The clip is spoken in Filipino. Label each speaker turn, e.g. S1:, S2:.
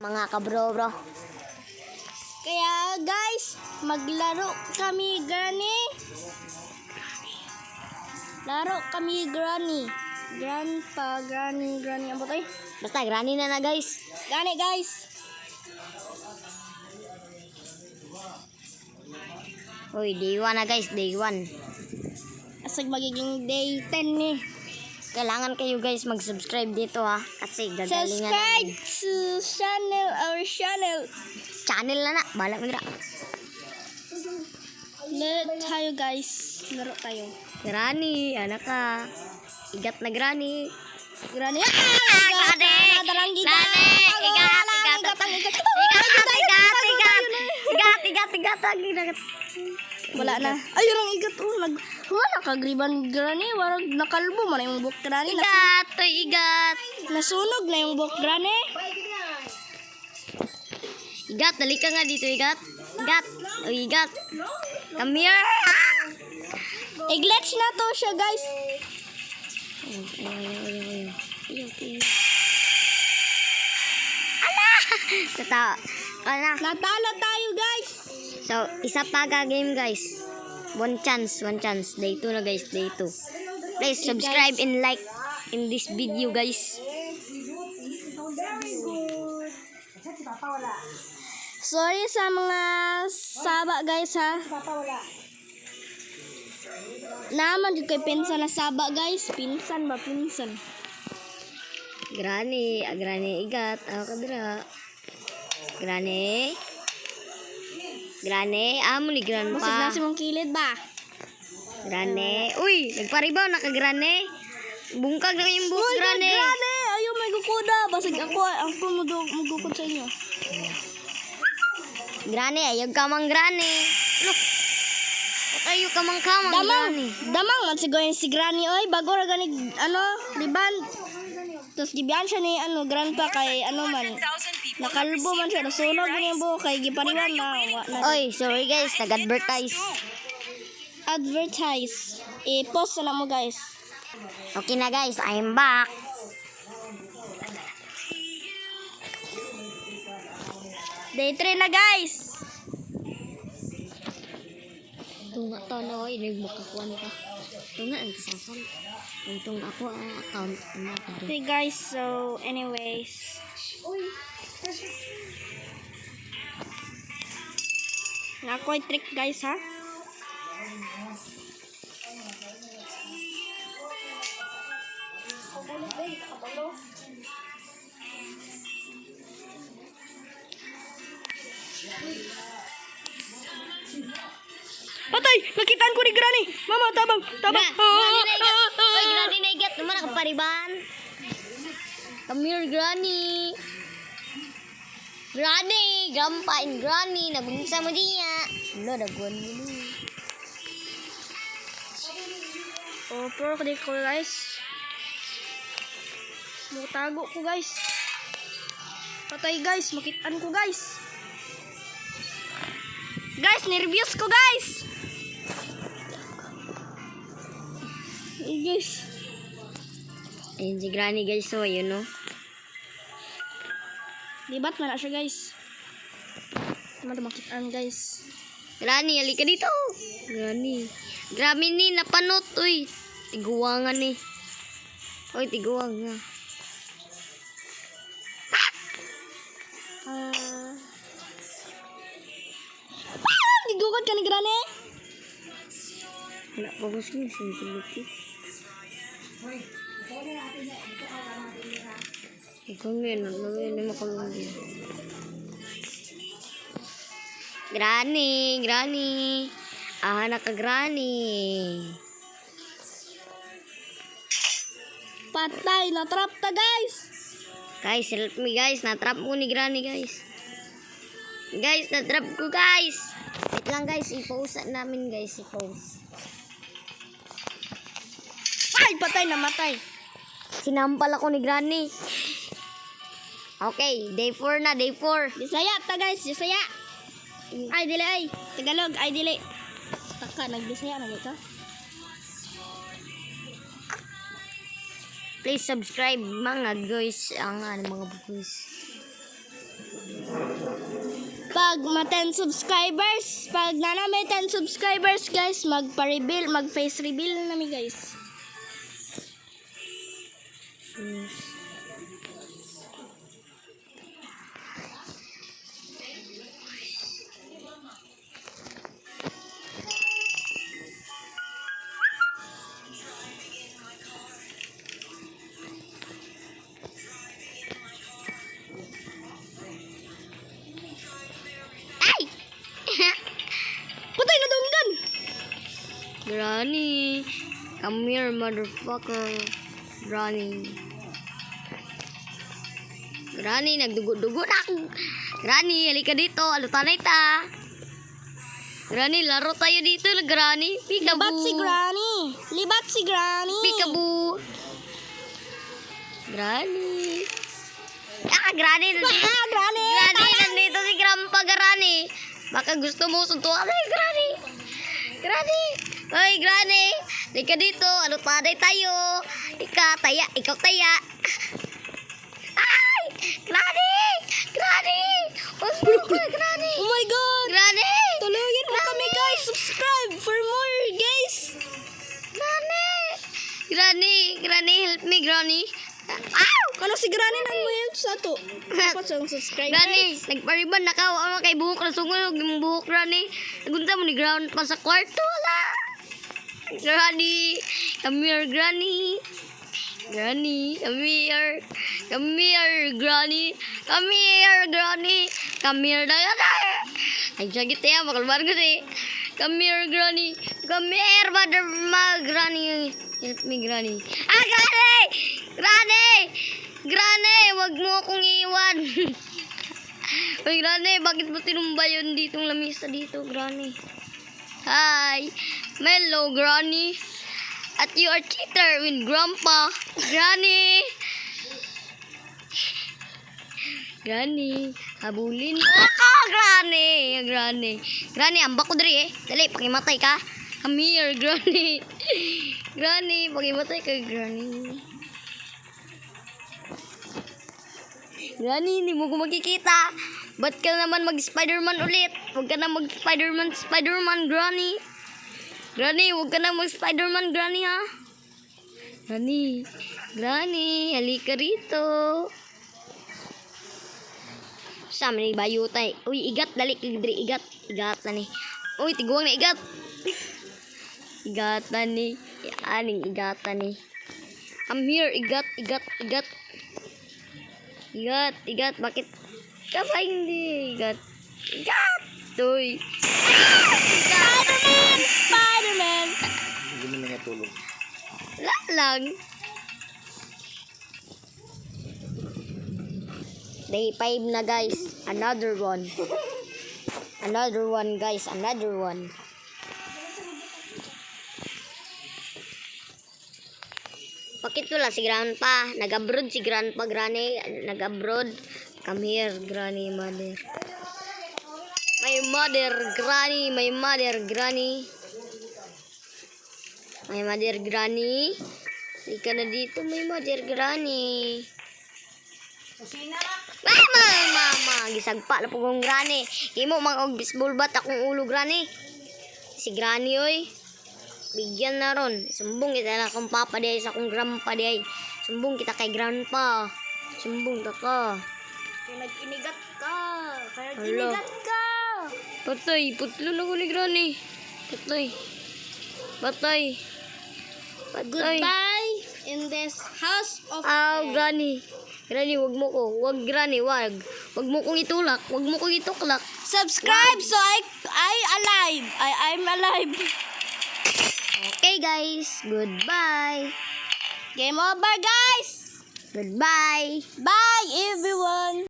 S1: Mga kabro bro.
S2: Kaya guys, maglaro kami gani. Laro kami granny. Grandpa, granny, ang butay.
S1: Basta granny na guys.
S2: Gani guys.
S1: Uy, day 1 na guys, day 1.
S2: Asag magiging day 10 ni.
S1: Kailangan kayo guys mag-subscribe dito ha. Kasi gagalingan
S2: Subscribe
S1: namin.
S2: to our channel.
S1: Channel na na. Balak mo dira.
S2: Let tayo guys. Laro tayo.
S1: Granny, anak ka. Igat na granny.
S2: Granny.
S1: Granny! Igat.
S2: Wala na. Ayun ang igat wala kagriban granny, warag nakalbo man yung buhok granny.
S1: Igat.
S2: Nasunog na yung buhok granny.
S1: Igat, dali ka nga dito, Igat. Igat. Come here.
S2: I-glitch na to siya, guys. Natalo tayo, guys.
S1: So, isa pa ka game, guys. One chance. Day 2 na, guys. Day 2. Please subscribe and like in this video, guys.
S2: Sorry sa mga saba, guys, ha. Naman yung kay pinsan na saba, guys. Pinsan.
S1: Granny, Igat. Ako kadira. Granny, amo ni grandpa.
S2: Masig na si mong kilid ba?
S1: Granny. Uy, nagparibaw na ka, Granny. Bungkag na kayong buhok, Granny.
S2: Ayaw, may kukuda. Basig ako magukod sa inyo.
S1: Granny, ayaw ka mang Granny. Look. Ayaw ka mang Granny.
S2: Damang man siguro si Granny, oy. Bago ra gani, riban. Tapos gibiyan siya ni, grandpa kay, man. Nakalbo man siya. Nasunog man yung buhok kay gipariwan na.
S1: Oy, sorry guys. Nag-advertise.
S2: I-post na mo, guys.
S1: Okay na guys, I'm back.
S2: Day 3 na, guys.
S1: Tunga to na oy, nagmakakuan ka. Tunga ang sasal. Untong ako ang account mo.
S2: Okay, guys. So, anyways. Nakoy trick, guys, ha. Patay! Nakitaan ko ni Granny! Mama, tabang!
S1: Oy, Granny na igat. Naman nakapariban. Come here, Granny. Grandpa and Granny. Nabungsa mo diya. Wala, nagwan mo nun.
S2: Pero kadi ko, guys. Mutago ko, guys. Patay, guys. Makitaan ko, guys. Guys, nervyos ko, guys. Guys.
S1: Ayun si Granny guys. So, ayun no.
S2: Libat man na siya, guys. Makitaan, guys.
S1: Granny, halika dito. Granny. Grabe ni, napanot. Uy, tiguangan ni. Uy, tiguang nga.
S2: Gigugod ka ni Granny?
S1: Wala, bagus ni sensitivity. Ikaw ngayon, ano makalungi. Granny. Anak ka, Granny.
S2: Patay, natrap ta, guys.
S1: Guys, help me guys. Natrap ko ni Granny guys. Guys, natrap ko guys. Wait lang guys, i-pause namin guys.
S2: Ay, patay, namatay.
S1: Sinampal ako ni Granny. Okay, day 4 na, day 4.
S2: Bisaya ta, guys, Bisaya. Ay, dili ay. Tagalog, ay dili. Taka, nagbisaya na dito.
S1: Please subscribe mga guys. Ang mga boys.
S2: pag ma 10 subscribers, pag na may 10 subscribers guys, magpa-reveal, mag-face reveal na mi guys.
S1: Ay!
S2: Patay na dunggan!
S1: Granny, come here, motherfucker. Granny. Granny, nagdugo-dugo na ako. Granny, halika dito. Alutanay ta. Granny, laro tayo dito, Granny. Peekaboo.
S2: Libat si Granny! Libat si Granny!
S1: Peekaboo. Granny. Ah, Granny.
S2: Ah, Granny!
S1: Granny, nandito si Grandpa Granny. Baka gusto mo suntuan. Ay, Granny. Granny. Ay, Granny. Halika dito. Alutanay tayo. Ikaw taya. Ay! Granny! Granny! Huwag mo ka, Granny!
S2: Oh my God!
S1: Granny!
S2: Tulungan mo kami guys! Subscribe for more guys!
S1: Granny! Granny! Granny, help me, Granny! Ow!
S2: Kano si Granny nang mo help sa to? Dapat sa subscribe
S1: Granny, nagpariban na ka. Ama kay buhok na sungulog yung buhok, Granny. Nagunta mo ni ground pa sa kwarto, wala. Granny! Come here, Granny! Granny, come here. Come here, Granny. Come here, Granny. Come here, Granny. Ay, sakit ya, bakal ko si. Come here, Granny. Come here, Granny. Help me, Granny. Ah, Granny! Granny! Granny, wag mo akong iwan. Uy, Granny, bakit mo tinumba yun ditong lamisa dito, Granny? Hi. Hello, Granny. At you are cheater with Grandpa. Granny! Granny, habulin mo ako, Granny! Granny. Granny, ambak ko diri eh. Dali, pakimatay ka. Come here, Granny. Granny, pakimatay ka, Granny. Granny, hindi mo ko makikita. Ba't ka naman mag-Spider-Man ulit? Huwag ka na mag-Spider-Man, Granny. Granny, huwag ka na mag-Spider-Man, Granny, ha? Granny, halika rito. Sama ni bayu tay. Uy, igat, dali, kagdiri, igat. Igat na ni. Uy, tiguang na igat. Igat na ni. Aning igat na ni. I'm here, igat. Igat, bakit? Kapa hindi, igat. Uy.
S2: Spider-Man!
S3: Hindi mo nangatulog.
S1: Lang. Day 5 na guys. Another one, guys. Another one. Bakit wala si Grandpa? Nag-abroad si Grandpa, Granny. Nag-abroad. Come here, Granny, mother. My mother, Granny. My mother, Granny. Ika na dito, my mother, Granny. Mama. Gisagpa na po kong Granny. Imo, mga baseball bat akong ulo, Granny. Si Granny, oy. Bigyan na ron. Sumbong kita na kung papa diay sa kong grandpa diay. Sumbong kita kay grandpa. Sumbong ka.
S2: Nag-inigat ka.
S1: Hala. Patay, putlo na ko ni Granny. Patay.
S2: Goodbye in this house of
S1: Granny. Granny, wag mo ko. Wag, Granny, wag. Wag mo kong itulak. Wag mo kong ituklak.
S2: Subscribe so I'm alive.
S1: Okay, guys. Goodbye.
S2: Game over, guys.
S1: Goodbye.
S2: Bye, everyone.